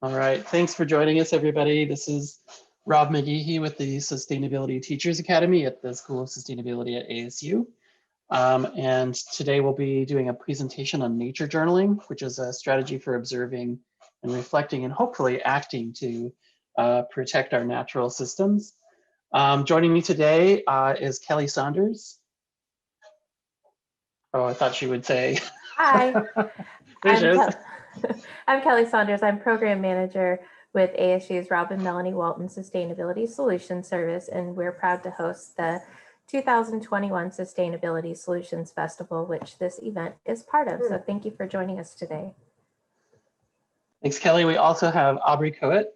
All right, thanks for joining us, everybody. This is Rob McGeehee with the Sustainability Teachers Academy at the School of Sustainability at ASU. And today we'll be doing a presentation on nature journaling, which is a strategy for observing and reflecting and hopefully acting to protect our natural systems. Joining me today is Kelly Saunders. Oh, I thought she would say. Hi, There I'm Kelly Saunders. I'm Program Manager with ASU's Rob and Melanie Walton Sustainability Solutions Service, and we're proud to host the 2021 Sustainability Solutions Festival, which this event is part of. So thank you for joining us today. Thanks, Kelly. We also have Aubrey Coet.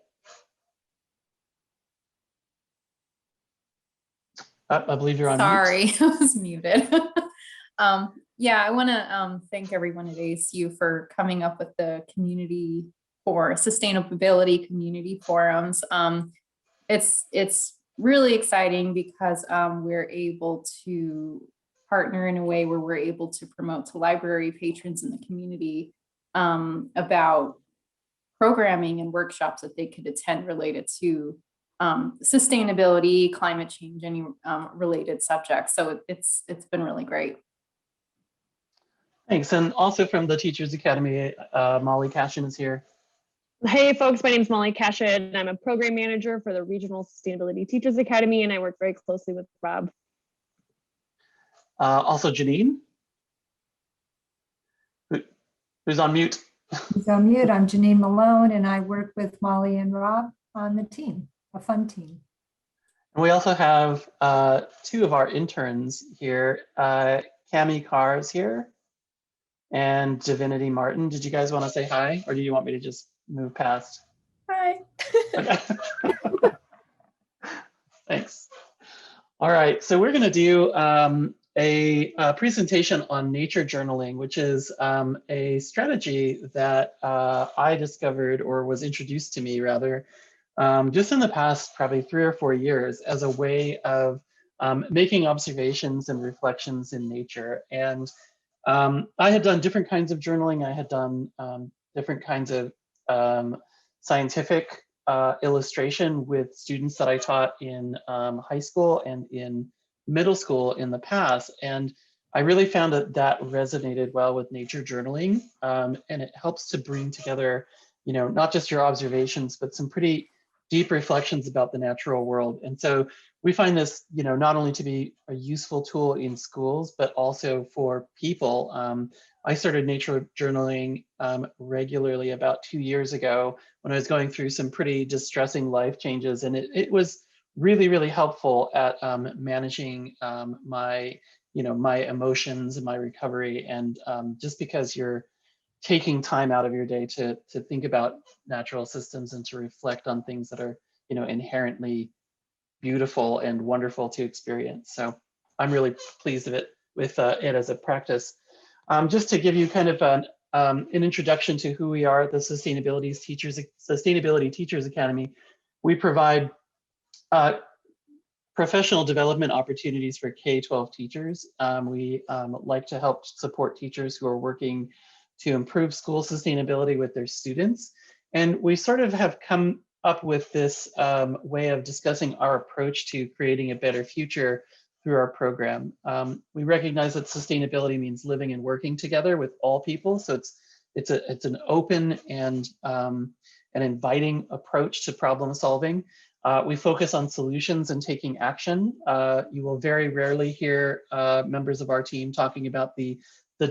I believe you're on Sorry, mute. I was muted. Yeah, I want to thank everyone at ASU for coming up with the community for sustainability community forums. It's really exciting because we're able to partner in a way where we're able to promote to library patrons in the community about programming and workshops that they could attend related to sustainability, climate change, any related subjects. So it's been really great. Thanks. And also from the Teachers Academy, Molly Cashin is here. Hey folks, my name is Molly Cashin and I'm a program manager for the Regional Sustainability Teachers Academy, and I work very closely with Rob. Also Janine, who's on mute. Who's on mute. I'm Janine Malone and I work with Molly and Rob on the team, a fun team. And we also have two of our interns here. Cami Carr is here and Divinity Martin. Did you guys want to say hi, or do you want me to just move past? Hi. Okay. Thanks. All right, so we're going to do a presentation on nature journaling, which is a strategy that I discovered, or was introduced to me rather, just in the past probably 3 or 4 years, as a way of making observations and reflections in nature. And I had done different kinds of journaling. I had done different kinds of scientific illustration with students that I taught in high school and in middle school in the past. And I really found that that resonated well with nature journaling. And it helps to bring together, you know, not just your observations, but some pretty deep reflections about the natural world. And so we find this, you know, not only to be a useful tool in schools, but also for people. I started nature journaling regularly about 2 years ago when I was going through some pretty distressing life changes. And it was really, really helpful at managing my emotions and my recovery. And just because you're taking time out of your day to think about natural systems and to reflect on things that are, you know, inherently beautiful and wonderful to experience. So I'm really pleased with it as a practice. Just to give you kind of an introduction to who we are at the Sustainability Teachers Academy, we provide professional development opportunities for K-12 teachers. We like to help support teachers who are working to improve school sustainability with their students. And we sort of have come up with this way of discussing our approach to creating a better future through our program. We recognize that sustainability means living and working together with all people. So it's an open and an inviting approach to problem solving. We focus on solutions and taking action. You will very rarely hear members of our team talking about the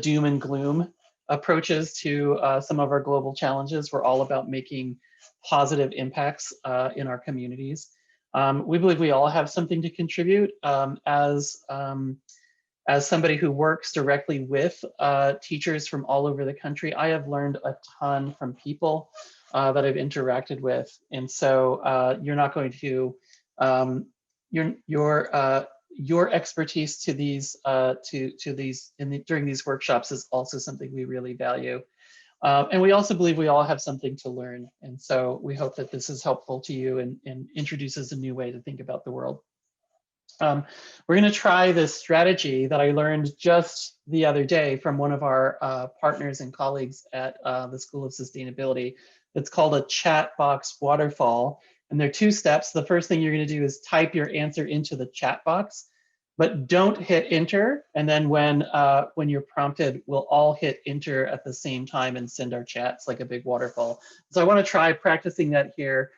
doom and gloom approaches to some of our global challenges. We're all about making positive impacts in our communities. We believe we all have something to contribute. As somebody who works directly with teachers from all over the country, I have learned a ton from people that I've interacted with. And so you're not going to, your expertise to these during these workshops is also something we really value. And we also believe we all have something to learn. And so we hope that this is helpful to you and introduces a new way to think about the world. We're going to try this strategy that I learned just the other day from one of our partners and colleagues at the School of Sustainability. It's called a chat box waterfall. And there are 2 steps. The first thing you're going to do is type your answer into the chat box, but don't hit enter. And then when you're prompted, we'll all hit enter at the same time and send our chats like a big waterfall. So I want to try practicing that here.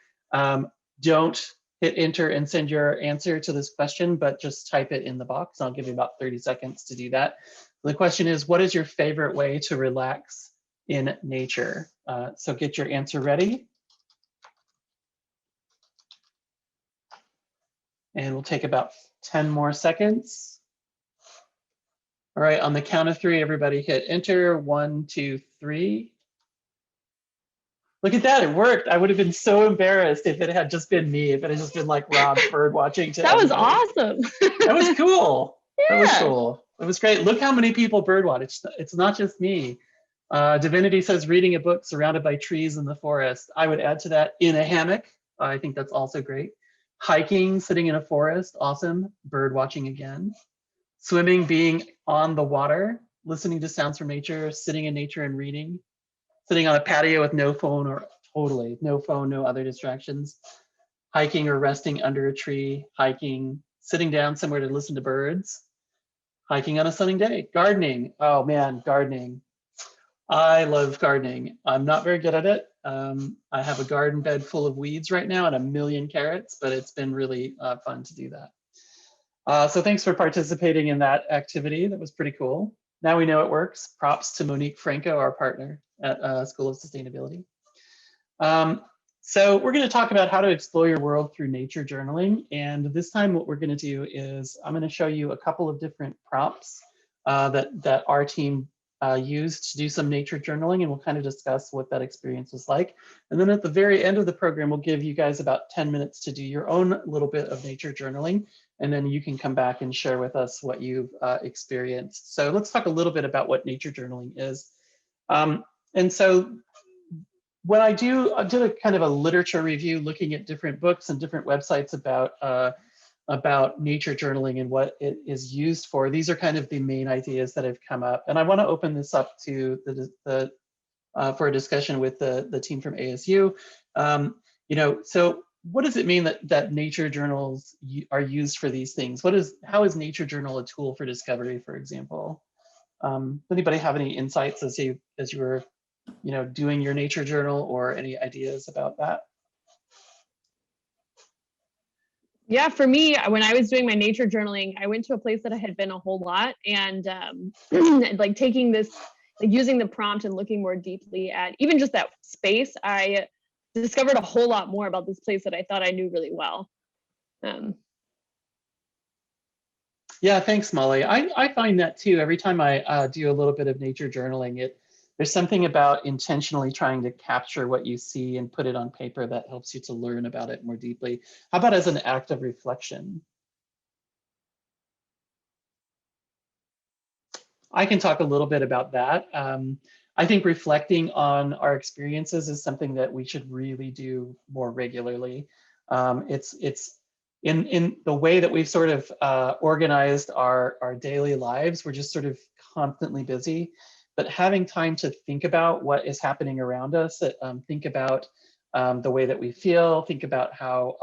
Don't hit enter and send your answer to this question, but just type it in the box. I'll give you about 30 seconds to do that. The question is, what is your favorite way to relax in nature? So get your answer ready. And we'll take about 10 more seconds. All right, on the count of 3, everybody hit enter. 1, 2, 3. Look at that, it worked. I would have been so embarrassed if it had just been me, if it had just been like Rob bird watching to That was everybody. awesome. That was cool. That was Yeah. cool. It was great. Look how many people bird watch. It's not just me. Divinity says reading a book surrounded by trees in the forest. I would add to that in a hammock. I think that's also great. Hiking, sitting in a forest, awesome. Bird watching again. Swimming, being on the water, listening to sounds from nature, sitting in nature and reading. Sitting on a patio with no phone, or totally no phone, no other distractions. Hiking or resting under a tree, hiking, sitting down somewhere to listen to birds. Hiking on a sunny day. Gardening, oh man, gardening. I love gardening. I'm not very good at it. I have a garden bed full of weeds right now and a million carrots, but it's been really fun to do that. So thanks for participating in that activity. That was pretty cool. Now we know it works. Props to Monique Franco, our partner at School of Sustainability. So we're going to talk about how to explore your world through nature journaling. And this time what we're going to do is I'm going to show you a couple of different prompts that our team used to do some nature journaling, and we'll kind of discuss what that experience was like. And then at the very end of the program, we'll give you guys about 10 minutes to do your own little bit of nature journaling, and then you can come back and share with us what you've experienced. So let's talk a little bit about what nature journaling is. And so when I did a kind of a literature review looking at different books and different websites about nature journaling and what it is used for. These are kind of the main ideas that have come up. And I want to open this up to for a discussion with the team from ASU. So what does it mean that nature journals are used for these things? How is nature journal a tool for discovery, for example? Anybody have any insights as you were doing your nature journal, or any ideas about that? Yeah, for me, when I was doing my nature journaling, I went to a place that I had been a whole lot, and like taking this, like using the prompt and looking more deeply at even just that space, I discovered a whole lot more about this place that I thought I knew really well. Yeah, thanks, Molly. I find that too. Every time I do a little bit of nature journaling, there's something about intentionally trying to capture what you see and put it on paper that helps you to learn about it more deeply. How about as an act of reflection? I can talk a little bit about that. I think reflecting on our experiences is something that we should really do more regularly. It's in the way that we've sort of organized our daily lives. We're just sort of constantly busy. But having time to think about what is happening around us, think about the way that we feel, think about how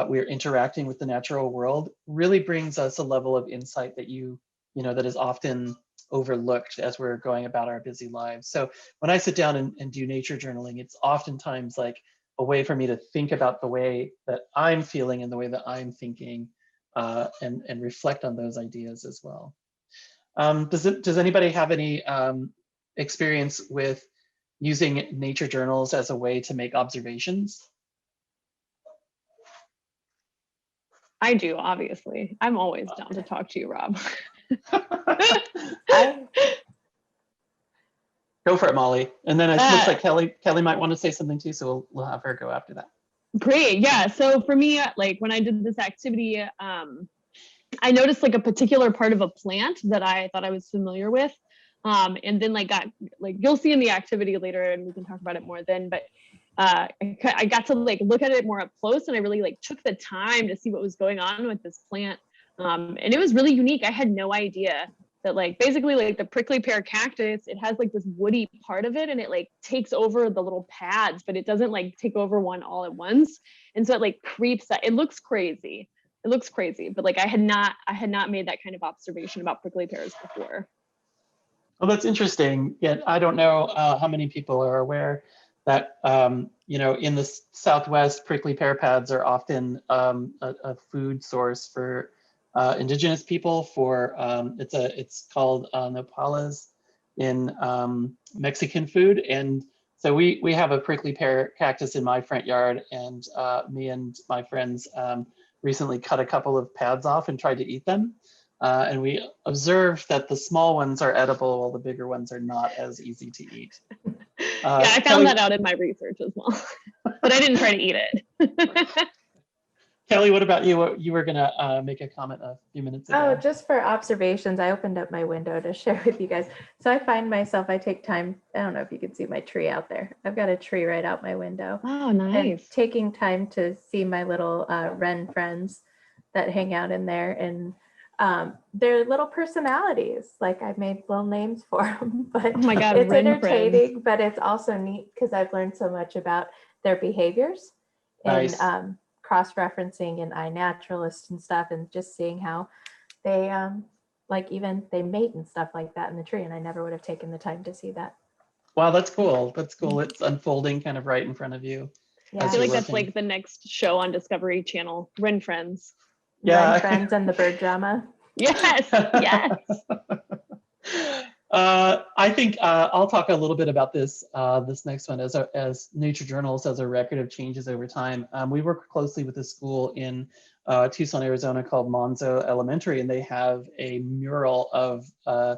we're interacting with the natural world, really brings us a level of insight that that is often overlooked as we're going about our busy lives. So when I sit down and do nature journaling, it's oftentimes like a way for me to think about the way that I'm feeling and the way that I'm thinking, and reflect on those ideas as well. Does anybody have any experience with using nature journals as a way to make observations? I do, obviously. I'm always down to talk to you, Rob. Go for it, Molly. And then it looks like Kelly might want to say something too, so we'll have her go after that. Great, yeah. So for me, like when I did this activity, I noticed like a particular part of a plant that I thought I was familiar with. And then you'll see in the activity later, and we can talk about it more then, but I got to like look at it more up close, and I really like took the time to see what was going on with this plant. And it was really unique. I had no idea that like basically like the prickly pear cactus, it has like this woody part of it, and it like takes over the little pads, but it doesn't like take over one all at once. And so it like creeps that. It looks crazy. It looks crazy, but like I had not made that kind of observation about prickly pears before. Well, that's interesting. Yet I don't know how many people are aware that you know, in the Southwest, prickly pear pads are often a food source for indigenous people. For it's called nopales in Mexican food, and so we have a prickly pear cactus in my front yard, and me and my friends recently cut a couple of pads off and tried to eat them. And we observed that the small ones are edible while the bigger ones are not as easy to eat. Yeah, I found Kelly, that out in my research as well, but I didn't try to eat it. Kelly, what about you? You were going to make a comment a few minutes ago. Oh, just for observations, I opened up my window to share with you guys. So I find myself, I take time, I don't know if you can see my tree out there. I've got a tree right out my window. Oh, And nice. taking time to see my little wren friends that hang out in there, and they're little personalities. Like I've made little names for them, but Oh my God, it's wren entertaining, friends. but it's also neat because I've learned so much about their behaviors Nice. and cross-referencing and iNaturalist and stuff, and just seeing how they like even they mate and stuff like that in the tree. And I never would have taken the time to see that. Wow, that's cool. That's cool. It's unfolding kind of right in front of you. Yeah. I as feel you're like that's working. like the next show on Discovery Channel, Wren Friends. Yeah. Wren friends and the bird drama. Yes, yes. I think I'll talk a little bit about this this next one as Nature Journals as a record of changes over time. We work closely with a school in Tucson, Arizona called Monzo Elementary, and they have a mural of a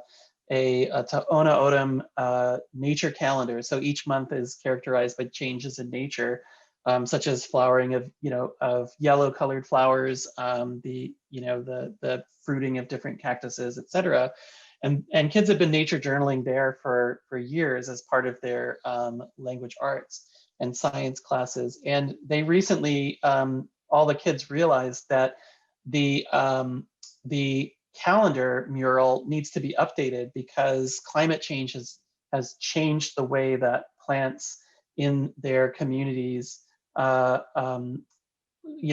Ta'ona Odom nature calendar. So each month is characterized by changes in nature, such as flowering of of yellow colored flowers, the fruiting of different cactuses, etc. And kids have been nature journaling there for years as part of their language arts and science classes. And they recently, all the kids realized that the calendar mural needs to be updated because climate change has changed the way that plants in their communities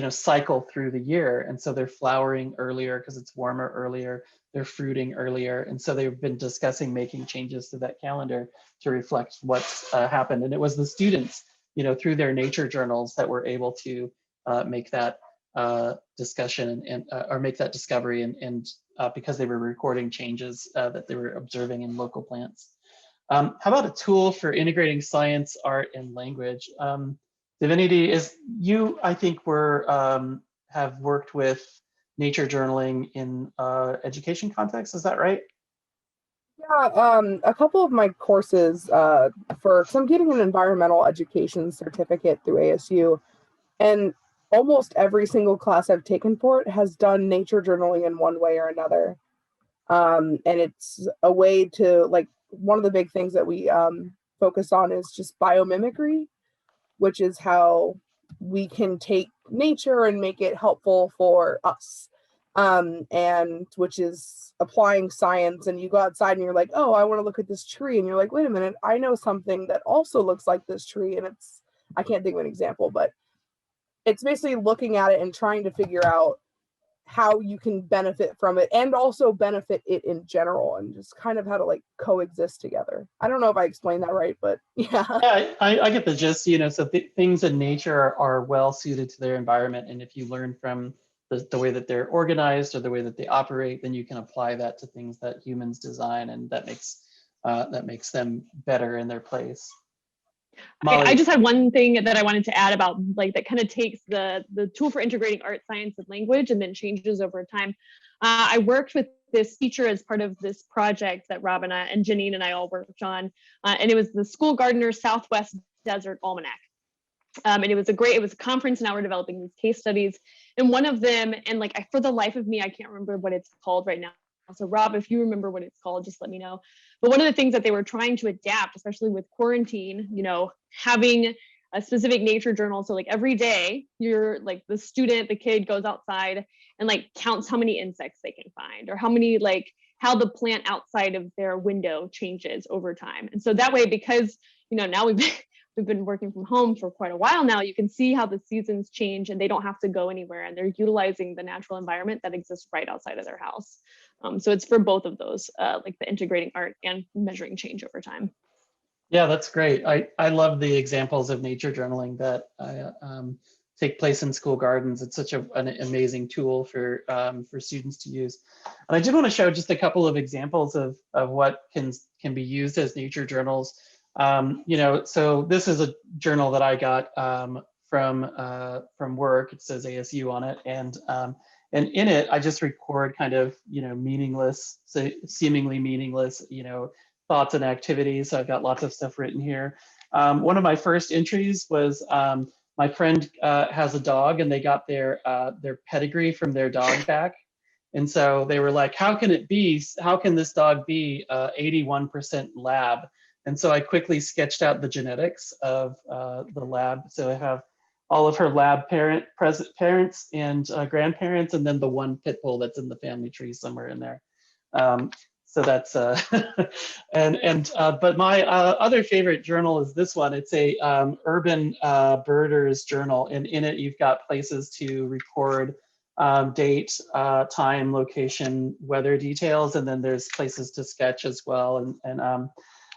cycle through the year. And so they're flowering earlier because it's warmer earlier, they're fruiting earlier. And so they've been discussing making changes to that calendar to reflect what's happened. And it was the students, through their nature journals that were able to make that discussion and or make that discovery and because they were recording changes that they were observing in local plants. How about a tool for integrating science, art, and language? Divinity, I think have worked with nature journaling in education context. Is that right? Yeah, a couple of my courses because I'm getting an environmental education certificate through ASU, and almost every single class I've taken for it has done nature journaling in one way or another. And it's a way to, like, one of the big things that we focus on is just biomimicry, which is how we can take nature and make it helpful for us. And which is applying science, and you go outside and you're like, oh, I want to look at this tree. And you're like, wait a minute, I know something that also looks like this tree. And I can't think of an example, but it's basically looking at it and trying to figure out how you can benefit from it and also benefit it in general, and just kind of how to like coexist together. I don't know if I explained that right, but yeah. Yeah, I get the gist. So things in nature are well suited to their environment, and if you learn from the way that they're organized or the way that they operate, then you can apply that to things that humans design, and that makes them better in their place. Molly. I just had one thing that I wanted to add about, like, that kind of takes the tool for integrating art, science, and language and then changes over time. I worked with this teacher as part of this project that Rob and Janine and I all worked on, and it was the School Gardener Southwest Desert Almanac. And it was a conference, and now we're developing these case studies. And one of them, and like for the life of me, I can't remember what it's called right now. So Rob, if you remember what it's called, just let me know. But one of the things that they were trying to adapt, especially with quarantine, having a specific nature journal. So like every day, you're like the kid goes outside and like counts how many insects they can find, or how many, like how the plant outside of their window changes over time. And so that way, because, you know, now we've been working from home for quite a while now, you can see how the seasons change and they don't have to go anywhere, and they're utilizing the natural environment that exists right outside of their house. So it's for both of those, like the integrating art and measuring change over time. Yeah, that's great. I love the examples of nature journaling that take place in school gardens. It's such an amazing tool for students to use. And I did want to show just a couple of examples of what can be used as nature journals. You know, so this is a journal that I got from work. It says ASU on it, and in it, I just record kind of, you know, meaningless, so seemingly meaningless, you know, thoughts and activities. So I've got lots of stuff written here. One of my first entries was my friend has a dog, and they got their pedigree from their dog back. And so they were like, how can this dog be 81% lab? And so I quickly sketched out the genetics of the lab. So I have all of her lab parents and grandparents, and then the one pit bull that's in the family tree somewhere in there. So that's but my other favorite journal is this one. It's a urban birders journal, and in it you've got places to record date, time, location, weather details, and then there's places to sketch as well. And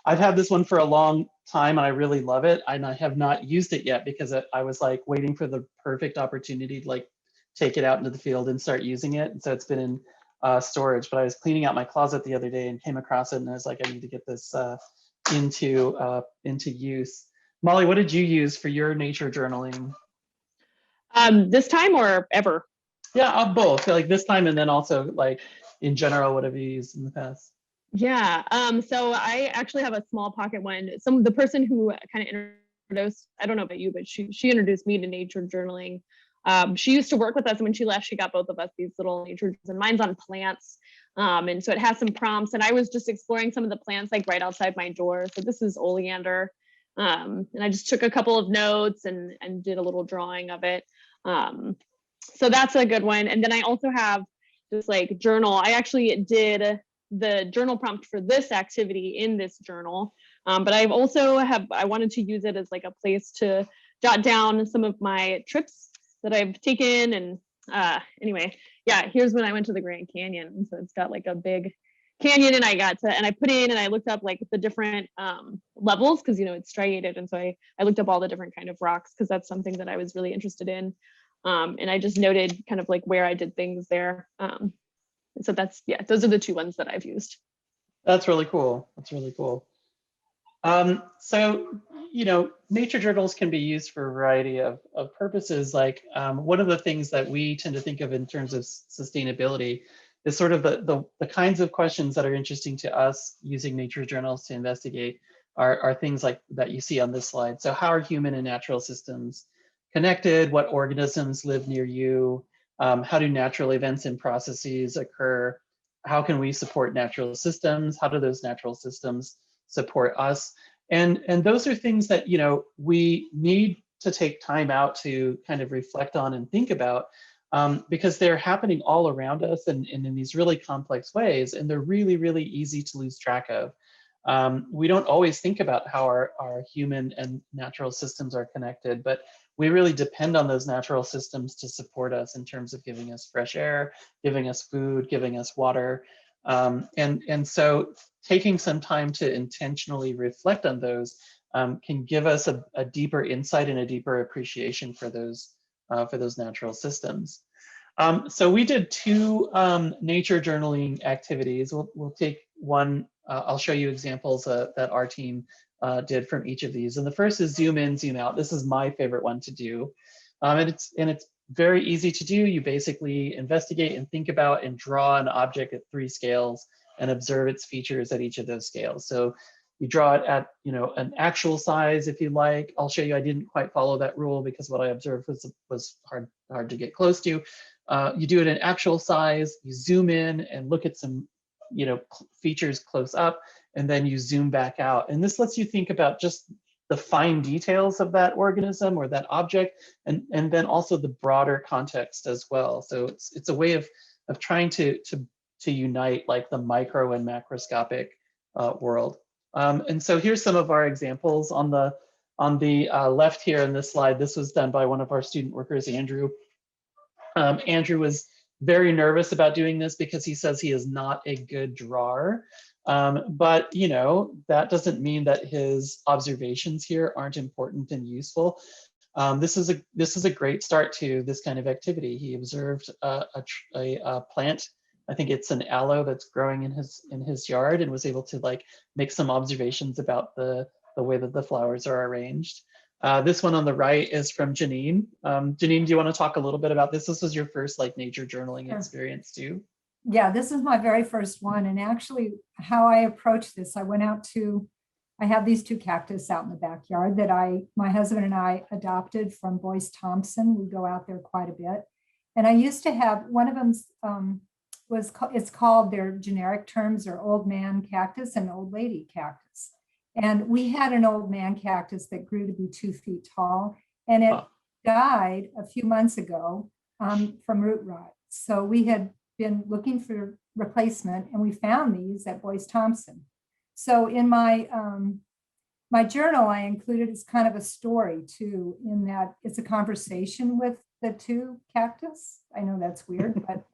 I've had this one for a long time, and I really love it. And I have not used it yet because I was like waiting for the perfect opportunity to like take it out into the field and start using it. And so it's been in storage, but I was cleaning out my closet the other day and came across it, and I was like, I need to get this into use. Molly, what did you use for your nature journaling? This time or ever? Yeah, both. Like this time, and then also like in general, what have you used in the past? Yeah. So I actually have a small pocket one. The person who kind of introduced, I don't know about you, but she introduced me to nature journaling. She used to work with us, and when she left, she got both of us these little nature journals, and mine's on plants. And so it has some prompts, and I was just exploring some of the plants like right outside my door. So this is oleander. And I just took a couple of notes and did a little drawing of it. So that's a good one. And then I also have this like journal. I actually did the journal prompt for this activity in this journal. But I've also I wanted to use it as like a place to jot down some of my trips that I've taken. And anyway, yeah, here's when I went to the Grand Canyon. And so it's got like a big canyon, and I put in and I looked up like the different levels, because, you know, it's striated. And so I looked up all the different kind of rocks, because that's something that I was really interested in. And I just noted kind of like where I did things there. So those are the two ones that I've used. That's really cool. That's really cool. So, you know, nature journals can be used for a variety of purposes. Like one of the things that we tend to think of in terms of sustainability is sort of the kinds of questions that are interesting to us using nature journals to investigate are things like that you see on this slide. So how are human and natural systems connected? What organisms live near you? How do natural events and processes occur? How can we support natural systems? How do those natural systems support us? And those are things that, you know, we need to take time out to kind of reflect on and think about, because they're happening all around us and in these really complex ways, and they're really, really easy to lose track of. We don't always think about how our human and natural systems are connected, but we really depend on those natural systems to support us in terms of giving us fresh air, giving us food, giving us water. And so taking some time to intentionally reflect on those can give us a deeper insight and a deeper appreciation for those natural systems. So we did two nature journaling activities. We'll take one. I'll show you examples that our team did from each of these. And the first is zoom in, zoom out. This is my favorite one to do. And it's very easy to do. You basically investigate and think about and draw an object at 3 scales and observe its features at each of those scales. So you draw it at, you know, an actual size if you like. I'll show you, I didn't quite follow that rule because what I observed was hard to get close to. You do it in actual size, you zoom in and look at some, you know, features close up, and then you zoom back out. And this lets you think about just the fine details of that organism or that object, and then also the broader context as well. So it's a way of trying to unite like the micro and macroscopic world. And so here's some of our examples on the left here in this slide. This was done by one of our student workers, Andrew. Andrew was very nervous about doing this because he says he is not a good drawer. But you know, that doesn't mean that his observations here aren't important and useful. This is a great start to this kind of activity. He observed a plant. I think it's an aloe that's growing in his yard, and was able to like make some observations about the way that the flowers are arranged. This one on the right is from Janine. Janine, do you want to talk a little bit about this? This was your first like nature journaling experience too. Yeah, this is my very first one. And actually how I approached this, I went out to, I have these 2 cactus out in the backyard that my husband and I adopted from Boyce Thompson. We go out there quite a bit. And I used to have, one of them it's called, their generic terms are old man cactus and old lady cactus. And we had an old man cactus that grew to be 2 feet tall, and it died a few months ago from root rot. So we had been looking for replacement, and we found these at Boyce Thompson. So in my my journal, I included as kind of a story too, in that it's a conversation with the 2 cactus. I know that's weird, but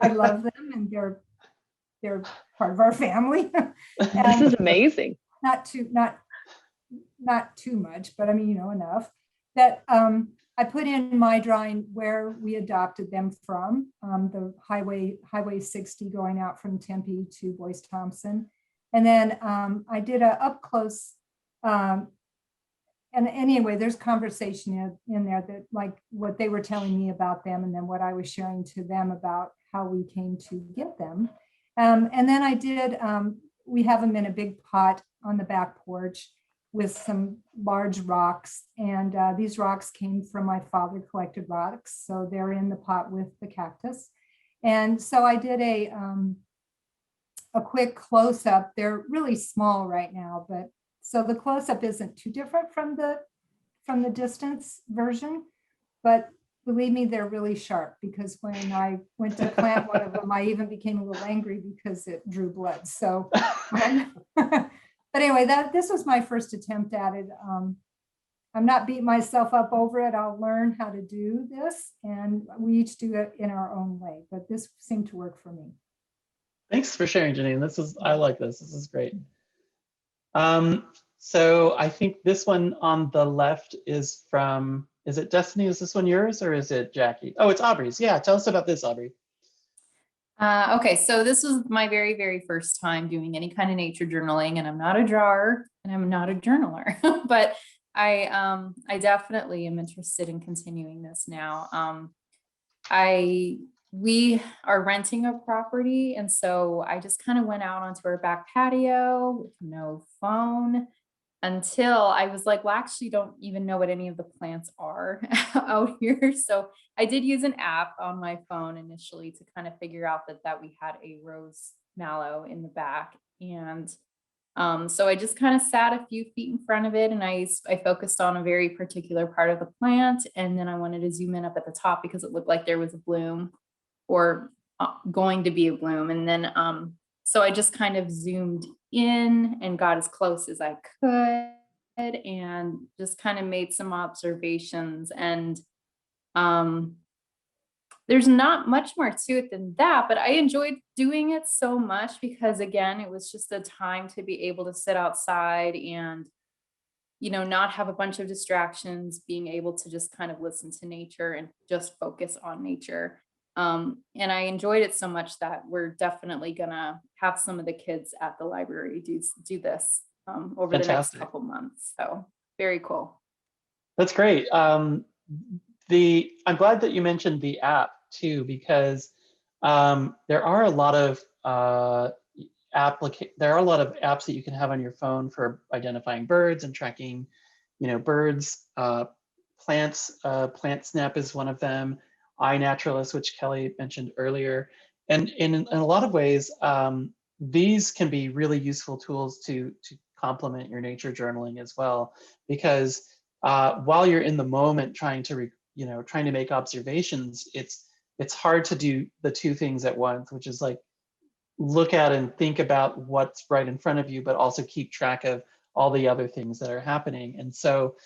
I love them, and they're part of our family. This is amazing. Not too much, but I mean, you know, enough that I put in my drawing where we adopted them from, the Highway 60 going out from Tempe to Boyce Thompson. And then I did a up close, and anyway, there's conversation in there that like what they were telling me about them, and then what I was sharing to them about how we came to get them. And then I did, we have them in a big pot on the back porch with some large rocks. And these rocks came from my father collected rocks. So they're in the pot with the cactus. And so I did a quick close up. They're really small right now, but so the close up isn't too different from the distance version, but believe me, they're really sharp, because when I went to plant one of them, I even became a little angry because it drew blood. So, but anyway, this was my first attempt at it. I'm not beating myself up over it. I'll learn how to do this, and we each do it in our own way, but this seemed to work for me. Thanks for sharing, Janine. I like this. This is great. So I think this one on the left is from, is it Destiny? Is this one yours, or is it Jackie? Oh, it's Aubrey's. Yeah, tell us about this, Aubrey. Okay, so this was my very, very first time doing any kind of nature journaling, and I'm not a drawer and I'm not a journaler, but I definitely am interested in continuing this now. We are renting a property, and so I just kind of went out onto our back patio with no phone until I was like, well, actually don't even know what any of the plants are out here. So I did use an app on my phone initially to kind of figure out that we had a rose mallow in the back. And so I just kind of sat a few feet in front of it, and I focused on a very particular part of the plant. And then I wanted to zoom in up at the top because it looked like there was a bloom, or going to be a bloom. And then, so I just kind of zoomed in and got as close as I could and just kind of made some observations. And there's not much more to it than that, but I enjoyed doing it so much because, again, it was just a time to be able to sit outside and, you know, not have a bunch of distractions, being able to just kind of listen to nature and just focus on nature. And I enjoyed it so much that we're definitely gonna have some of the kids at the library do this over Fantastic. the next couple months. So very cool. That's great. I'm glad that you mentioned the app too, because there are a lot of apps that you can have on your phone for identifying birds and tracking, you know, birds, plants. PlantSnap is one of them. iNaturalist, which Kelly mentioned earlier. And in a lot of ways, these can be really useful tools to complement your nature journaling as well, because while you're in the moment trying to trying to make observations, it's hard to do the two things at once, which is like look at and think about what's right in front of you, but also keep track of all the other things that are happening. And so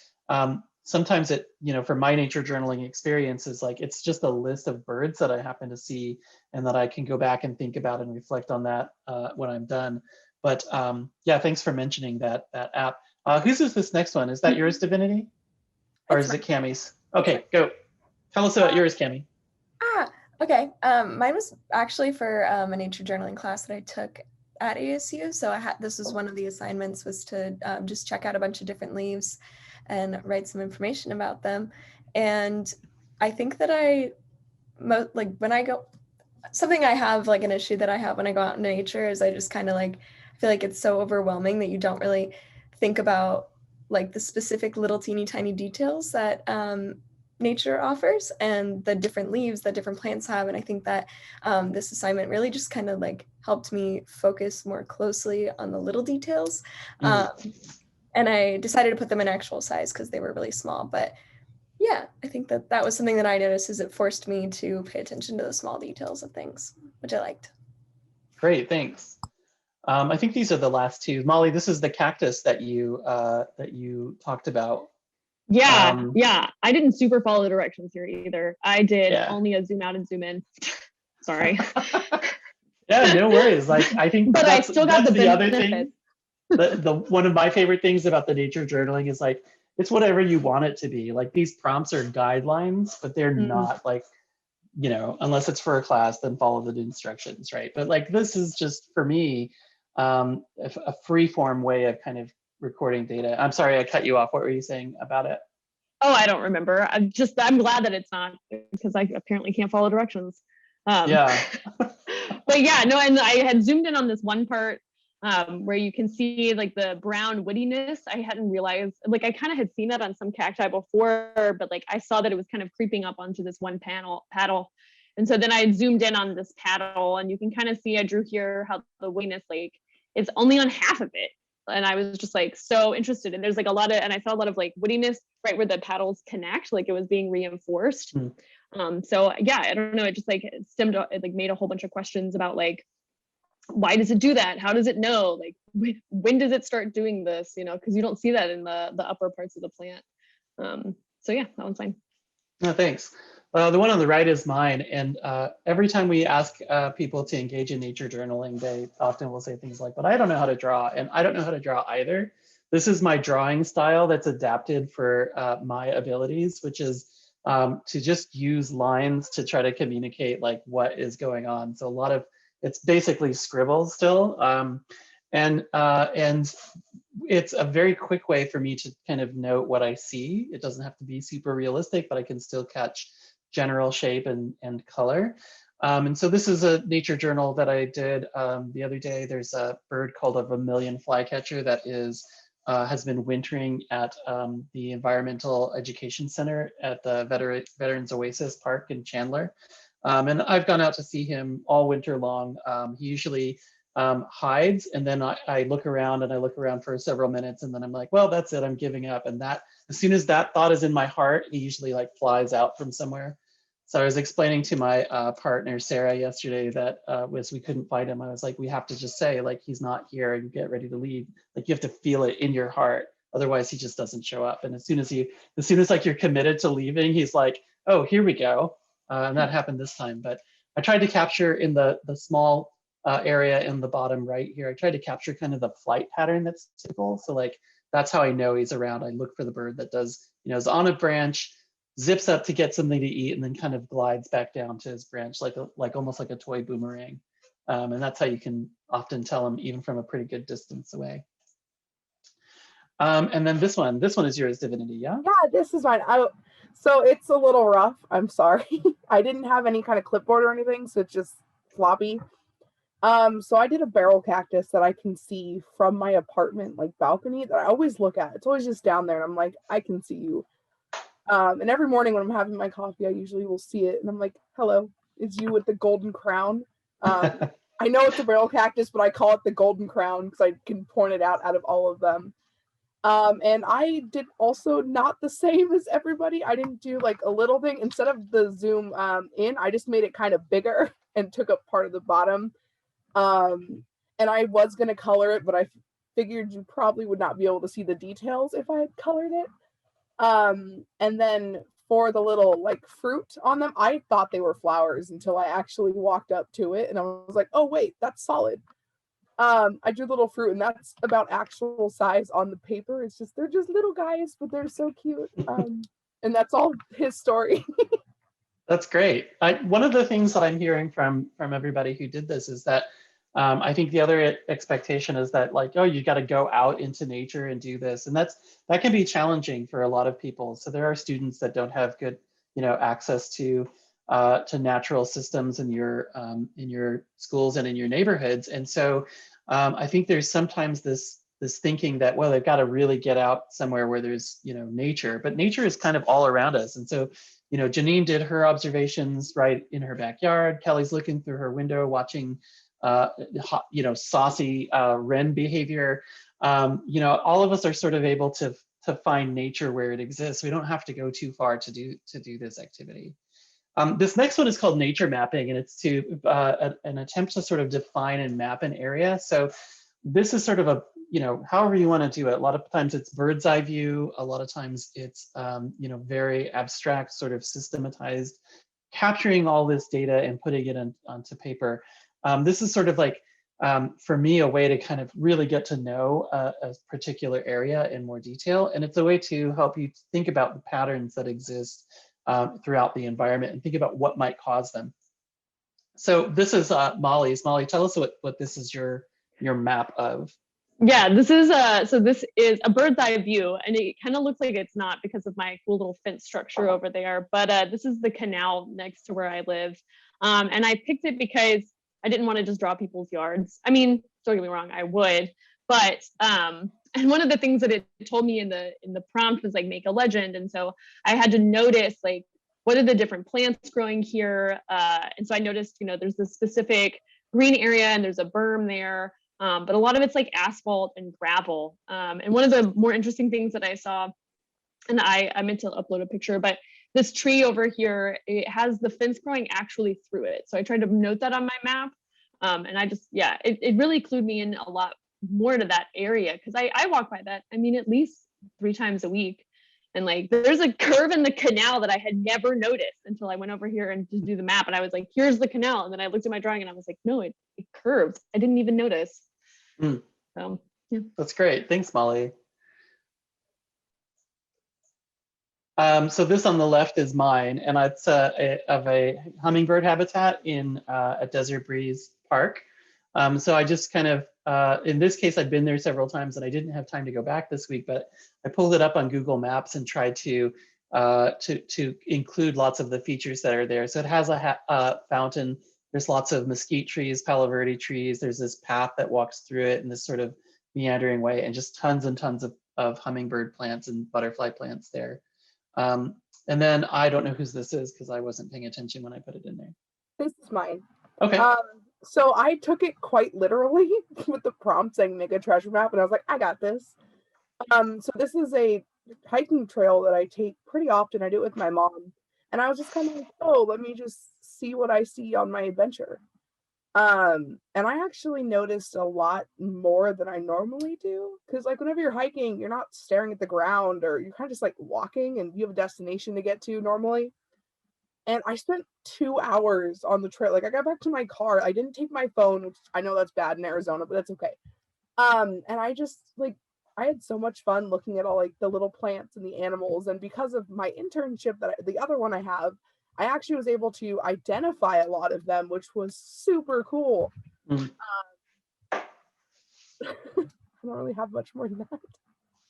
sometimes it, for my nature journaling experience is like, it's just a list of birds that I happen to see and that I can go back and think about and reflect on that when I'm done. But yeah, thanks for mentioning that app. Whose is this next one? Is that yours, Divinity? Or is it Cammie's? Okay, go. Tell us about yours, Cammie. Okay. Mine was actually for a nature journaling class that I took at ASU. So this was one of the assignments, was to just check out a bunch of different leaves and write some information about them. And I think that when I go, something I have, like an issue that I have when I go out in nature, is I just kind of like feel like it's so overwhelming that you don't really think about like the specific little teeny tiny details that nature offers and the different leaves that different plants have. And I think that this assignment really just kind of like helped me focus more closely on the little details. And I decided to put them in actual size because they were really small. But yeah, I think that was something that I noticed, is it forced me to pay attention to the small details of things, which I liked. Great, thanks. I think these are the last two. Molly, this is the cactus that you talked about. Yeah, yeah. I didn't super follow the directions here either. I did only a zoom out and zoom in. Sorry. Yeah, no worries. Like I think, but I still got the other thing. The one of my favorite things about the nature journaling is like it's whatever you want it to be. Like these prompts are guidelines, but they're not like, unless it's for a class, then follow the instructions, right? But like this is just for me a free form way of kind of recording data. I'm sorry, I cut you off. What were you saying about it? Oh, I don't remember. I'm glad that it's not, because I apparently can't follow directions. Yeah. But yeah, no, and I had zoomed in on this one part where you can see like the brown woodiness. I hadn't realized, like I kind of had seen that on some cacti before, but like I saw that it was kind of creeping up onto this one paddle. And so then I zoomed in on this paddle, and you can kind of see, I drew here how the woodiness, like it's only on half of it. And I was just like so interested. And there's like a lot of, and I saw a lot of like woodiness right where the paddles connect, like it was being reinforced. So yeah, I don't know. It just like it like made a whole bunch of questions about like, why does it do that? How does it know? Like when does it start doing this? Because you don't see that in the upper parts of the plant. So yeah, that one's fine. No, thanks. The one on the right is mine. And every time we ask people to engage in nature journaling, they often will say things like, but I don't know how to draw. And I don't know how to draw either. This is my drawing style that's adapted for my abilities, which is to just use lines to try to communicate like what is going on. So a lot of, it's basically scribbles still. And it's a very quick way for me to kind of note what I see. It doesn't have to be super realistic, but I can still catch general shape and color. And so this is a nature journal that I did the other day. There's a bird called a vermilion flycatcher that has been wintering at the Environmental Education Center at the Veterans Oasis Park in Chandler. And I've gone out to see him all winter long. He usually hides, and then I look around and I look around for several minutes, and then I'm like, well, that's it, I'm giving up. And that, as soon as that thought is in my heart, he usually like flies out from somewhere. So I was explaining to my partner, Sarah, yesterday that we couldn't find him. I was like, we have to just say like, he's not here and get ready to leave. Like you have to feel it in your heart. Otherwise he just doesn't show up. And as soon as like you're committed to leaving, he's like, oh, here we go. And that happened this time. But I tried to capture in the small area in the bottom right here, I tried to capture kind of the flight pattern that's typical. So like, that's how I know he's around. I look for the bird that does, is on a branch, zips up to get something to eat, and then kind of glides back down to his branch, like almost like a toy boomerang. And that's how you can often tell him even from a pretty good distance away. And then this one is yours, Divinity, yeah? Yeah, this is mine. So it's a little rough. I'm sorry. I didn't have any kind of clipboard or anything, so it's just floppy. So I did a barrel cactus that I can see from my apartment, like balcony, that I always look at. It's always just down there, and I'm like, I can see you. And every morning when I'm having my coffee, I usually will see it, and I'm like, hello, it's you with the golden crown. I I know it's a barrel cactus, but I call it the golden crown because I can point it out of all of them. And I did also not the same as everybody. I didn't do like a little thing. Instead of the zoom in, I just made it kind of bigger and took up part of the bottom. And I was going to color it, but I figured you probably would not be able to see the details if I had colored it. And then for the little like fruit on them, I thought they were flowers until I actually walked up to it and I was like, oh wait, that's solid. I drew little fruit and that's about actual size on the paper. It's just, they're just little guys, but they're so cute. And that's all his story. That's great. One of the things that I'm hearing from everybody who did this is that I think the other expectation is that like, oh, you got to go out into nature and do this. And that can be challenging for a lot of people. So there are students that don't have good, access to natural systems in your schools and in your neighborhoods. And so I think there's sometimes this thinking that, well, they've got to really get out somewhere where there's, nature, but nature is kind of all around us. And so, Janine did her observations right in her backyard. Kelly's looking through her window, watching, saucy wren behavior. All of us are sort of able to find nature where it exists. We don't have to go too far to do this activity. This next one is called nature mapping, and it's to an attempt to sort of define and map an area. So this is sort of a, however you want to do it. A lot of times it's bird's eye view. A lot of times it's, very abstract, sort of systematized, capturing all this data and putting it onto paper. This is sort of like, for me, a way to kind of really get to know a particular area in more detail. And it's a way to help you think about the patterns that exist throughout the environment and think about what might cause them. So this is Molly's. Molly, tell us what this is your map of. Yeah, this is a bird's eye view, and it kind of looks like it's not because of my cool little fence structure over there, but this is the canal next to where I live. And I picked it because I didn't want to just draw people's yards. I mean, don't get me wrong, I would, but and one of the things that it told me in the prompt was like make a legend, and so I had to notice like what are the different plants growing here, and so I noticed there's this specific green area and there's a berm there, but a lot of it's like asphalt and gravel. And one of the more interesting things that I saw, and I meant to upload a picture, but this tree over here, it has the fence growing actually through it. So I tried to note that on my map. And I just, it really clued me in a lot more to that area because I walk by that, I mean, at least 3 times a week. And like, there's a curve in the canal that I had never noticed until I went over here and to do the map. And I was like, here's the canal. And then I looked at my drawing and I was like, no, it curves. I didn't even notice. So, yeah. That's great. Thanks, Molly. So this on the left is mine, and it's of a hummingbird habitat in a Desert Breeze Park. So I just kind of, in this case, I've been there several times and I didn't have time to go back this week, but I pulled it up on Google Maps and tried to include lots of the features that are there. So it has a fountain. There's lots of mesquite trees, Palo Verde trees. There's this path that walks through it in this sort of meandering way, and just tons and tons of hummingbird plants and butterfly plants there. And then I don't know whose this is because I wasn't paying attention when I put it in there. This is mine. Okay. So I took it quite literally with the prompt saying make a treasure map, and I was like, I got this. So this is a hiking trail that I take pretty often. I do it with my mom, and I was just kind of like, oh, let me just see what I see on my adventure. And I actually noticed a lot more than I normally do, because like whenever you're hiking, you're not staring at the ground, or you're kind of just like walking and you have a destination to get to normally. And I spent 2 hours on the trail. Like I got back to my car, I didn't take my phone, which I know that's bad in Arizona, but that's okay. And I just like, I had so much fun looking at all like the little plants and the animals. And because of my internship, the other one I have, I actually was able to identify a lot of them, which was super cool. I don't really have much more than that.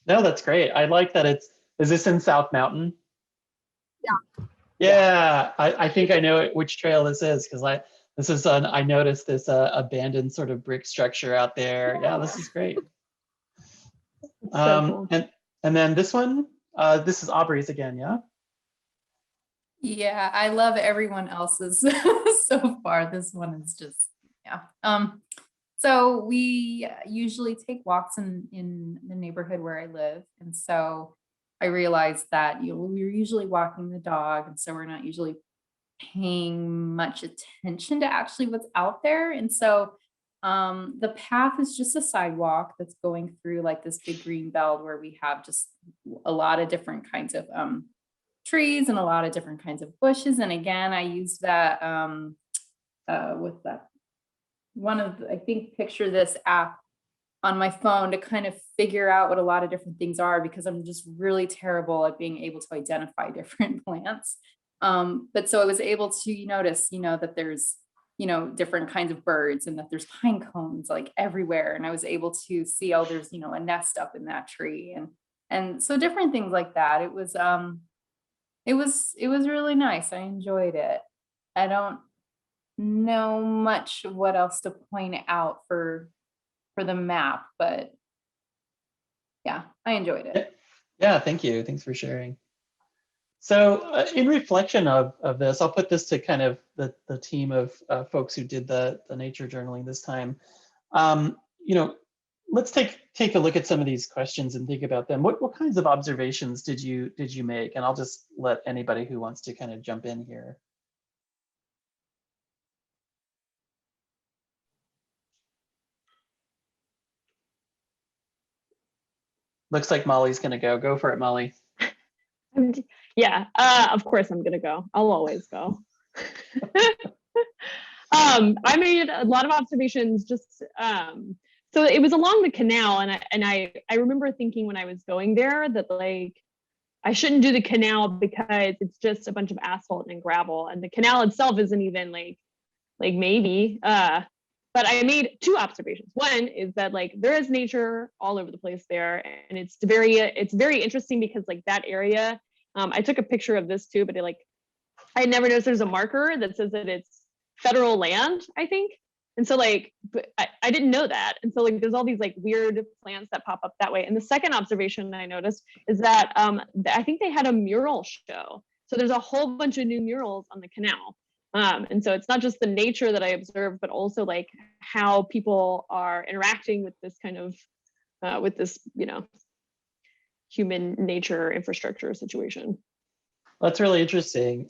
No, that's great. I like that is this in South Mountain? Yeah. Yeah, I think I know which trail this is because I noticed this abandoned sort of brick structure out there. Yeah, this is great. So cool. And then this one, this is Aubrey's again, yeah? Yeah, I love everyone else's so far. This one is just Yeah. So we usually take walks in the neighborhood where I live. And so I realized that, we're usually walking the dog. And so we're not usually paying much attention to actually what's out there. And so the path is just a sidewalk that's going through like this big green belt where we have just a lot of different kinds of trees and a lot of different kinds of bushes. And again, I used that with that one of I think picture this app on my phone to kind of figure out what a lot of different things are, because I'm just really terrible at being able to identify different plants. But so I was able to notice, that there's, different kinds of birds and that there's pine cones like everywhere. And I was able to see, oh, there's, a nest up in that tree. And so different things like that. It was really nice. I enjoyed it. I don't know much what else to point out for the map, but yeah, I enjoyed it. Yeah, thank you. Thanks for sharing. So in reflection of this, I'll put this to kind of the team of folks who did the nature journaling this time. Let's take a look at some of these questions and think about them. What kinds of observations did you make? And I'll just let anybody who wants to kind of jump in here. Looks like Molly's going to go. Go for it, Molly. Yeah, of course I'm gonna go. I'll always go. I made a lot of observations just so it was along the canal, and I remember thinking when I was going there that like I shouldn't do the canal because it's just a bunch of asphalt and gravel, and the canal itself isn't even like maybe but I made two observations. One is that like there is nature all over the place there, and it's very interesting because like that area, I took a picture of this too, but I had never noticed there's a marker that says that it's federal land, I think. And so like, but I didn't know that. And so like, there's all these like weird plants that pop up that way. And the second observation I noticed is that I think they had a mural show. So there's a whole bunch of new murals on the canal. And so it's not just the nature that I observed, but also like how people are interacting with this kind of, with this, human nature infrastructure situation. That's really interesting.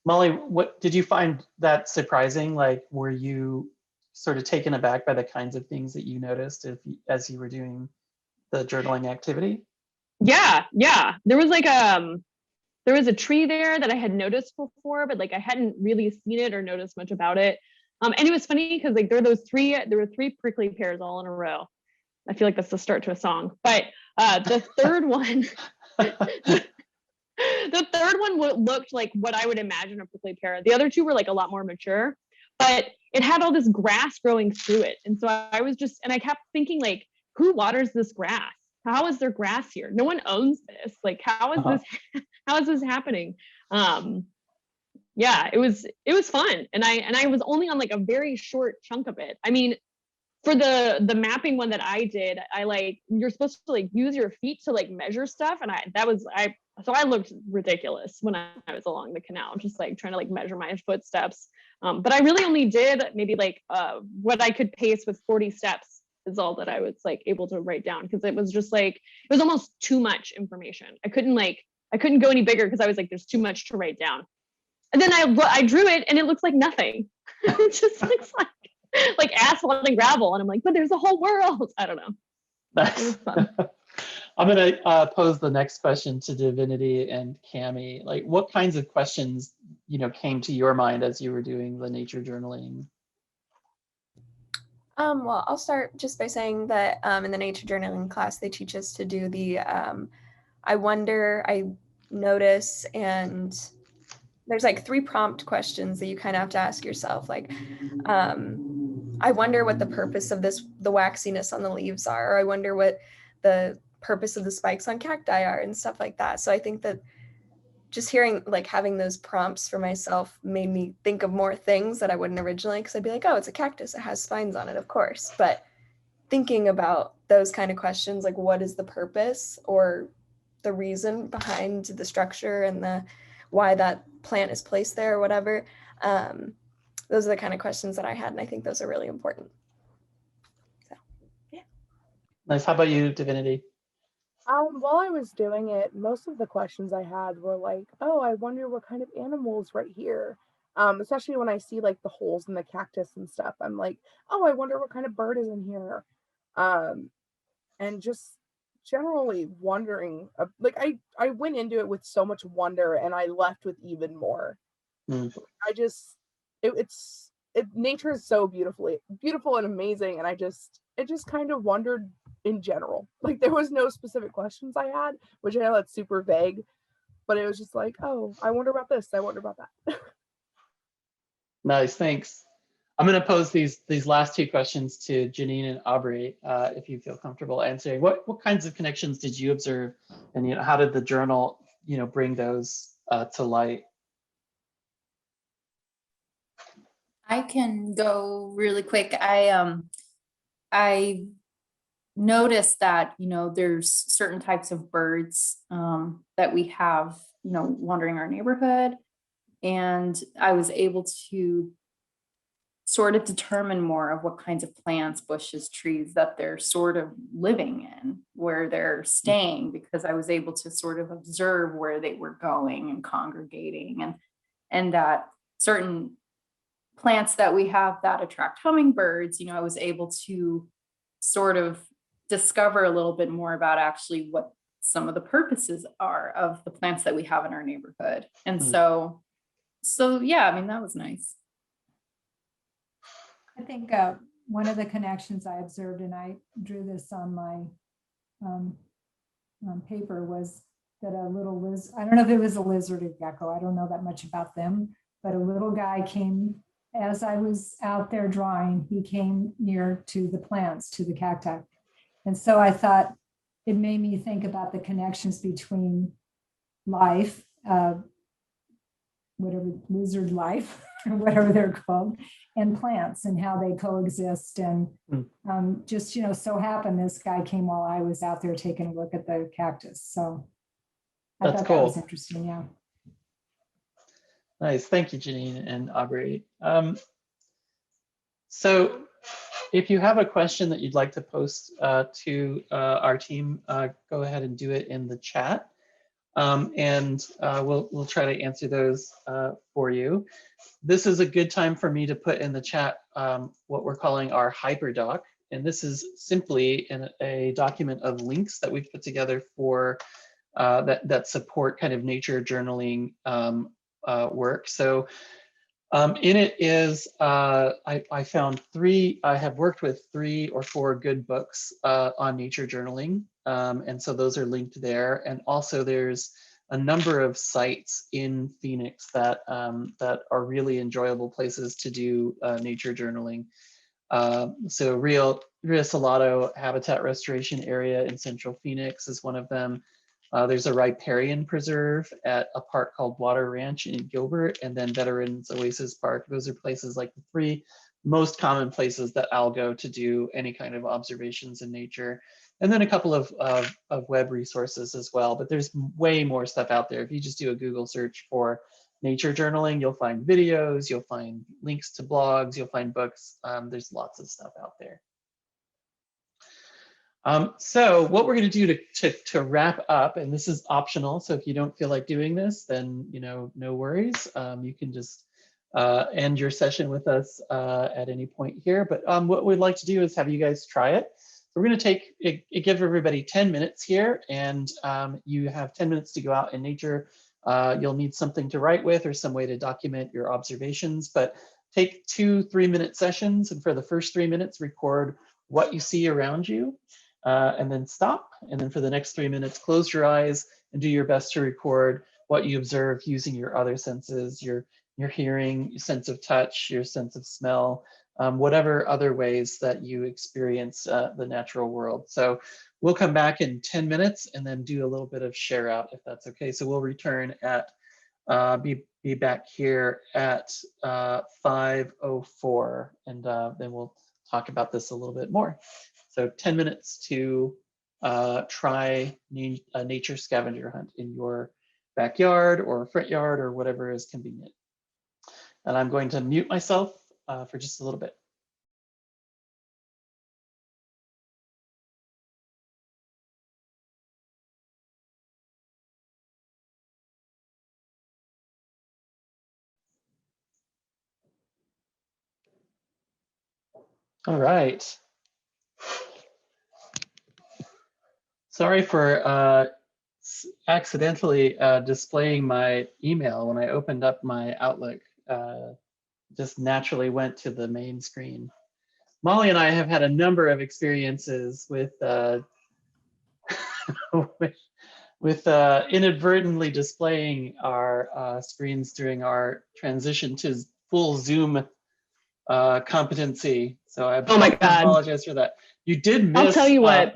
Molly, what did you find that surprising? Like, were you sort of taken aback by the kinds of things that you noticed as you were doing the journaling activity? Yeah. There was like there was a tree there that I had noticed before, but like I hadn't really seen it or noticed much about it. And it was funny because like there were three prickly pears all in a row. I feel like that's the start to a song. But the third one, the third one looked like what I would imagine a prickly pear. The other two were like a lot more mature, but it had all this grass growing through it. And so I kept thinking like, who waters this grass? How is there grass here? No one owns this. Like, how is this happening? Yeah, it was fun. And I was only on like a very short chunk of it. I mean, for the mapping one that I did, you're supposed to like use your feet to like measure stuff. And so I looked ridiculous when I was along the canal, just like trying to like measure my footsteps. But I really only did maybe like what I could pace with 40 steps is all that I was like able to write down, because it was just like, it was almost too much information. I couldn't go any bigger because I was like, there's too much to write down. And then I drew it and it looks like nothing. It just looks like asphalt and gravel. And I'm like, but there's a whole world. I don't know. Nice. I'm going to pose the next question to Divinity and Cami. Like, what kinds of questions, came to your mind as you were doing the nature journaling? Well, I'll start just by saying that in the nature journaling class, they teach us to do the I wonder, I notice, and there's like 3 prompt questions that you kind of have to ask yourself. Like, I wonder what the purpose of the waxiness on the leaves are, or I wonder what the purpose of the spikes on cacti are, and stuff like that. So I think that just having those prompts for myself made me think of more things that I wouldn't originally, because I'd be like, oh, it's a cactus, it has spines on it, of course. But thinking about those kind of questions, like what is the purpose or the reason behind the structure and why that plant is placed there or whatever, those are the kind of questions that I had, and I think those are really important. So, yeah. Nice. How about you, Divinity? While I was doing it, most of the questions I had were like, oh, I wonder what kind of animals right here. Especially when I see like the holes in the cactus and stuff. I'm like, oh, I wonder what kind of bird is in here. And just generally wondering, like I went into it with so much wonder and I left with even more. I just, nature is so beautiful and amazing. And I just kind of wondered in general. Like there was no specific questions I had, which I know that's super vague, but it was just like, oh, I wonder about this. I wonder about that. Nice, thanks. I'm going to pose these last two questions to Janine and Aubrey, if you feel comfortable answering. What kinds of connections did you observe, and how did the journal bring those to light? I can go really quick. I noticed that there's certain types of birds that we have wandering our neighborhood, and I was able to sort of determine more of what kinds of plants, bushes, trees that they're sort of living in, where they're staying, because I was able to sort of observe where they were going and congregating, and that certain plants that we have that attract hummingbirds, I was able to sort of discover a little bit more about actually what some of the purposes are of the plants that we have in our neighborhood. And so yeah, I mean, that was nice. I think one of the connections I observed, and I drew this on my paper, was that a little lizard, I don't know if it was a lizard or gecko, I don't know that much about them, but a little guy came, as I was out there drawing, he came near to the plants, to the cacti. And so I thought it made me think about the connections between life, whatever, lizard life, or whatever they're called, and plants, and how they coexist. And just, so happened this guy came while I was out there taking a look at the cactus. So I That's thought cool. that was interesting, yeah. Nice, thank you, Janine and Aubrey. So if you have a question that you'd like to post to our team, go ahead and do it in the chat. And we'll try to answer those for you. This is a good time for me to put in the chat what we're calling our hyperdoc. And this is simply a document of links that we've put together for that support kind of nature journaling work. So in it is, I found I have worked with 3 or 4 good books on nature journaling. And so those are linked there. And also there's a number of sites in Phoenix that are really enjoyable places to do nature journaling. So Rio Salado Habitat Restoration Area in Central Phoenix is one of them. There's a riparian preserve at a park called Water Ranch in Gilbert, and then Veterans Oasis Park. Those are places like the 3 most common places that I'll go to do any kind of observations in nature. And then a couple of web resources as well, but there's way more stuff out there. If you just do a Google search for nature journaling, you'll find videos, you'll find links to blogs, you'll find books. There's lots of stuff out there. So what we're going to do to wrap up, and this is optional, so if you don't feel like doing this, then no worries. You can just end your session with us at any point here. But what we'd like to do is have you guys try it. So we're going to give everybody 10 minutes here, and you have 10 minutes to go out in nature. You'll need something to write with or some way to document your observations, but take 2 3-minute sessions, and for the first 3 minutes, record what you see around you. And then stop. And then for the next 3 minutes, close your eyes and do your best to record what you observe using your other senses, your hearing, your sense of touch, your sense of smell, whatever other ways that you experience the natural world. So we'll come back in 10 minutes and then do a little bit of share out, if that's okay. So we'll return at, be back here at 5:04, and then we'll talk about this a little bit more. So 10 minutes to try a nature scavenger hunt in your backyard or front yard or whatever is convenient. And I'm going to mute myself for just a little bit. All right. Sorry for accidentally displaying my email when I opened up my Outlook. Just naturally went to the main screen. Molly and I have had a number of experiences with with inadvertently displaying our screens during our transition to full Zoom competency. So I Oh my God. apologize for that. You did miss. I'll tell you what.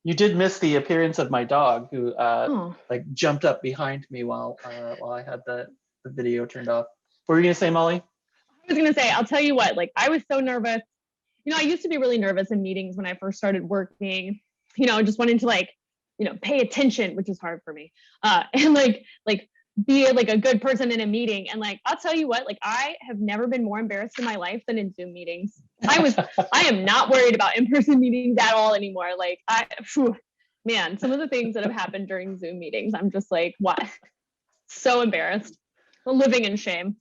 You did miss the appearance of my dog, who Oh. like jumped up behind me while I had the video turned off. What were you gonna say, Molly? I was gonna say, I'll tell you what. Like, I was so nervous. You know, I used to be really nervous in meetings when I first started working. You know, just wanting to like, you know, pay attention, which is hard for me, and like be like a good person in a meeting. And like, I'll tell you what, like, I have never been more embarrassed in my life than in Zoom meetings. I am not worried about in-person meetings at all anymore. Like, man, some of the things that have happened during Zoom meetings, I'm just like, what? So embarrassed, living in shame.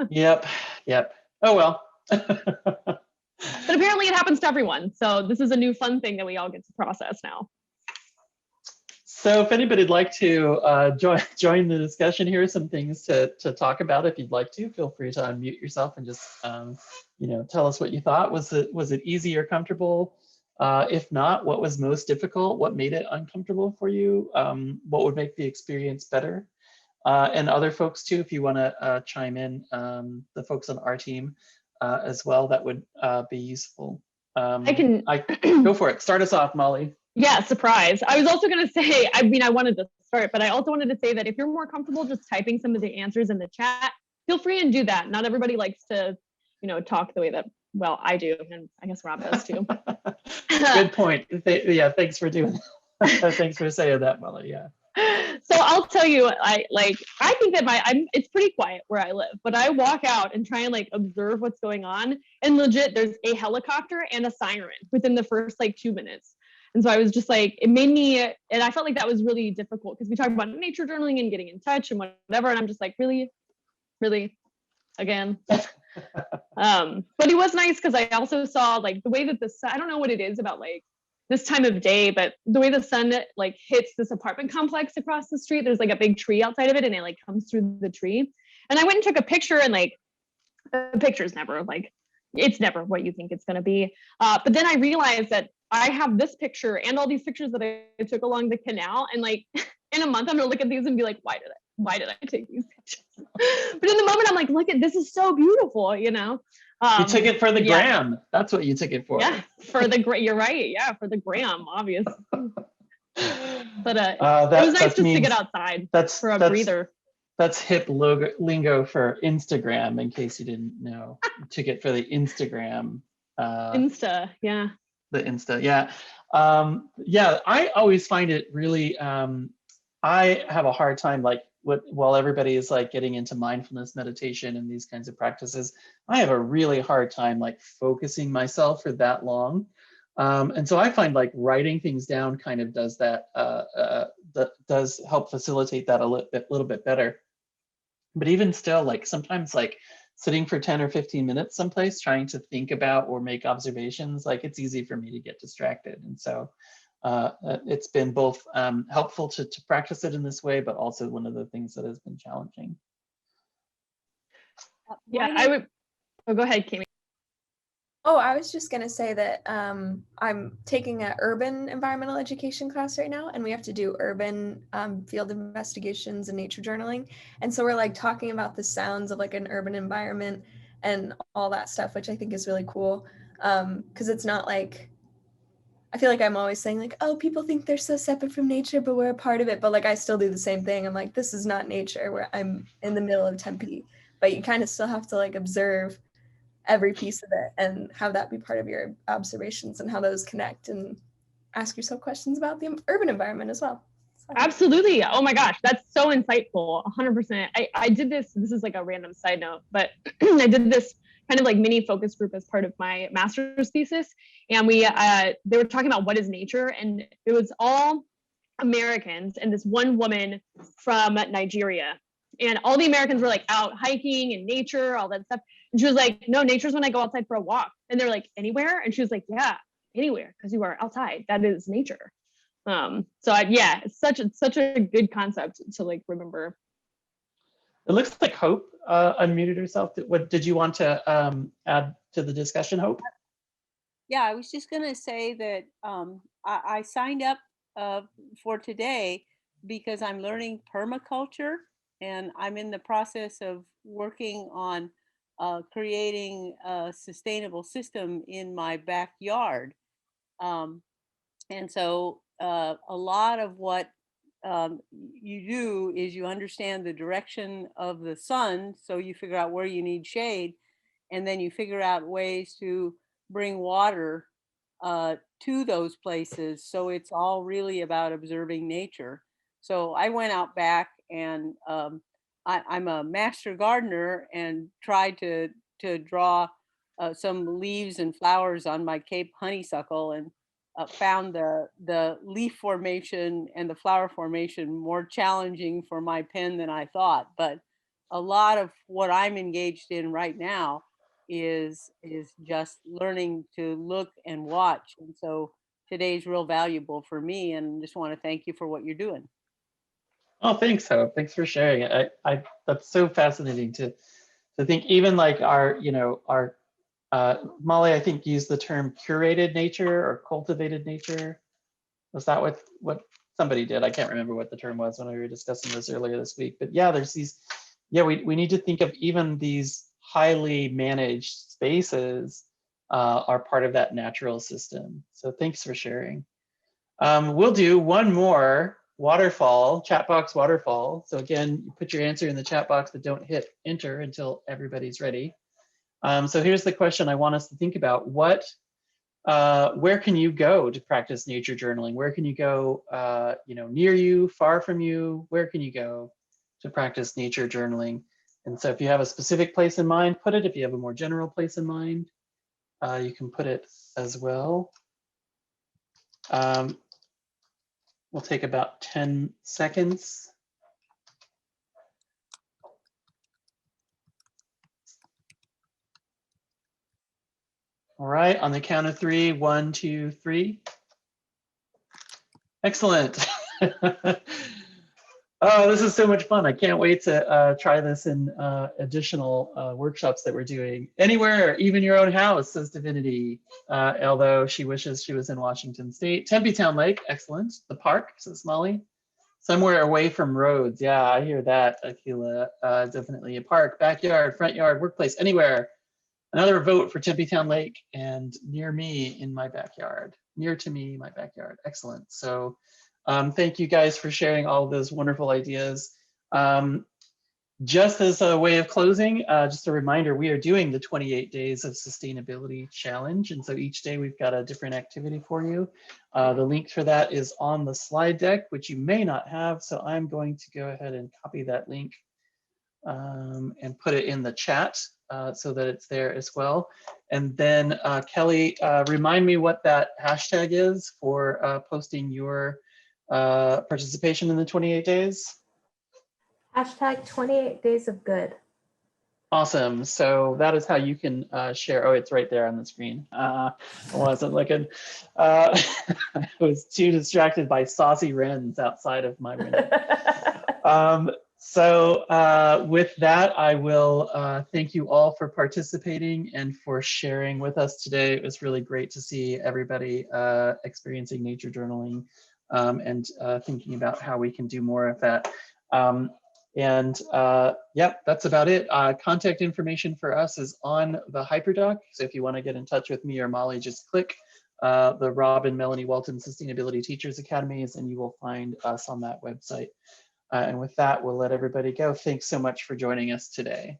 Yep. Oh well. But apparently it happens to everyone. So this is a new fun thing that we all get to process now. So if anybody'd like to join the discussion, here are some things to talk about. If you'd like to, feel free to unmute yourself and just you know, tell us what you thought. Was it easy or comfortable? If not, what was most difficult? What made it uncomfortable for you? What would make the experience better? And other folks too, if you want to chime in, the folks on our team as well, that would be useful. I go for it. Start us off, Molly. Yeah, surprise. I was also going to say, I mean, I wanted to start, but I also wanted to say that if you're more comfortable just typing some of the answers in the chat, feel free and do that. Not everybody likes to, you know, talk the way that, well, I do, and I guess Rob does too. Good point. Yeah, thanks for doing that. Thanks for saying that, Molly. Yeah. So I'll tell you, I think that it's pretty quiet where I live, but I walk out and try and like observe what's going on, and legit, there's a helicopter and a siren within the first like 2 minutes. And so I was just like, it made me, and I felt like that was really difficult because we talked about nature journaling and getting in touch and whatever. And I'm just like, really again. But it was nice because I also saw like the way that I don't know what it is about like this time of day, but the way the sun like hits this apartment complex across the street, there's like a big tree outside of it and it like comes through the tree. And I went and took a picture, and like the picture's never like, it's never what you think it's going to be. But then I realized that I have this picture and all these pictures that I took along the canal, and like in a month I'm gonna look at these and be like, why did I take these pictures? But in the moment I'm like, look at this, is so beautiful, you know. You took it for the gram. That's what you took it for. Yeah, for the you're right. Yeah, for the gram, obviously. But it was nice just to get outside for a breather. That's hip lingo for Instagram, in case you didn't know. You took it for the Instagram. Insta, yeah. The Insta, yeah. Yeah, I always find it really, I have a hard time, like, while everybody is like getting into mindfulness meditation and these kinds of practices, I have a really hard time like focusing myself for that long. And so I find like writing things down kind of does that, that does help facilitate that a little bit better. But even still, like sometimes like sitting for 10 or 15 minutes someplace trying to think about or make observations, like it's easy for me to get distracted. And so it's been both helpful to practice it in this way, but also one of the things that has been challenging. Yeah, I would, go ahead, Kimmy. Oh, I was just going to say that I'm taking an urban environmental education class right now, and we have to do urban field investigations and nature journaling. And so we're like talking about the sounds of like an urban environment and all that stuff, which I think is really cool. Because it's not like, I feel like I'm always saying like, oh, people think they're so separate from nature, but we're a part of it. But like, I still do the same thing. I'm like, this is not nature, where I'm in the middle of Tempe, but you kind of still have to like observe every piece of it and have that be part of your observations and how those connect, and ask yourself questions about the urban environment as well. So. Absolutely. Oh my gosh, that's so insightful. 100%. I did this is like a random side note, but I did this kind of like mini focus group as part of my master's thesis. And they were talking about what is nature, and it was all Americans and this one woman from Nigeria. And all the Americans were like out hiking and nature, all that stuff. And she was like, no, nature's when I go outside for a walk. And they're like, anywhere? And she was like, yeah, anywhere, because you are outside. That is nature. Yeah, it's such a good concept to like remember. It looks like Hope unmuted herself. What did you want to add to the discussion, Hope? Yeah, I was just going to say that I signed up for today because I'm learning permaculture, and I'm in the process of working on creating a sustainable system in my backyard. And so a lot of what you do is you understand the direction of the sun, so you figure out where you need shade, and then you figure out ways to bring water to those places. So it's all really about observing nature. So I went out back, and I'm a master gardener, and tried to draw some leaves and flowers on my Cape honeysuckle, and found the leaf formation and the flower formation more challenging for my pen than I thought. But a lot of what I'm engaged in right now is just learning to look and watch. And so today's real valuable for me, and just want to thank you for what you're doing. Oh, thanks, Hope. Thanks for sharing it. That's so fascinating to think, even like our Molly, I think, used the term curated nature or cultivated nature. Was that what somebody did? I can't remember what the term was when we were discussing this earlier this week. But yeah, there's these, we need to think of even these highly managed spaces are part of that natural system. So thanks for sharing. We'll do one more waterfall, chat box waterfall. So again, you put your answer in the chat box, but don't hit enter until everybody's ready. So here's the question I want us to think about. Where can you go to practice nature journaling? Where can you go, near you, far from you? Where can you go to practice nature journaling? And so if you have a specific place in mind, put it. If you have a more general place in mind, you can put it as well. We'll take about 10 seconds. All right, on the count of 3, 1, 2, 3. Excellent. Oh, this is so much fun. I can't wait to try this in additional workshops that we're doing. Anywhere, even your own house, says Divinity, although she wishes she was in Washington State. Tempe Town Lake, excellent. The park, says Molly. Somewhere away from roads. Yeah, I hear that, Akila. Definitely a park, backyard, front yard, workplace, anywhere. Another vote for Tempe Town Lake and near me in my backyard. Near to me, my backyard. Excellent. So thank you guys for sharing all of those wonderful ideas. Just as a way of closing, just a reminder, we are doing the 28 Days of Sustainability Challenge. And so each day we've got a different activity for you. The link for that is on the slide deck, which you may not have. So I'm going to go ahead and copy that link and put it in the chat so that it's there as well. And then Kelly, remind me what that hashtag is for posting your participation in the 28 days. Hashtag 28 days of good. Awesome. So that is how you can share. Oh, it's right there on the screen. I wasn't looking. I was too distracted by saucy wrens outside of my window. So with that, I will thank you all for participating and for sharing with us today. It was really great to see everybody experiencing nature journaling and thinking about how we can do more of that. Yep, that's about it. Contact information for us is on the Hyperdoc. So if you want to get in touch with me or Molly, just click the Rob and Melanie Walton Sustainability Teachers Academies and you will find us on that website. And with that, we'll let everybody go. Thanks so much for joining us today.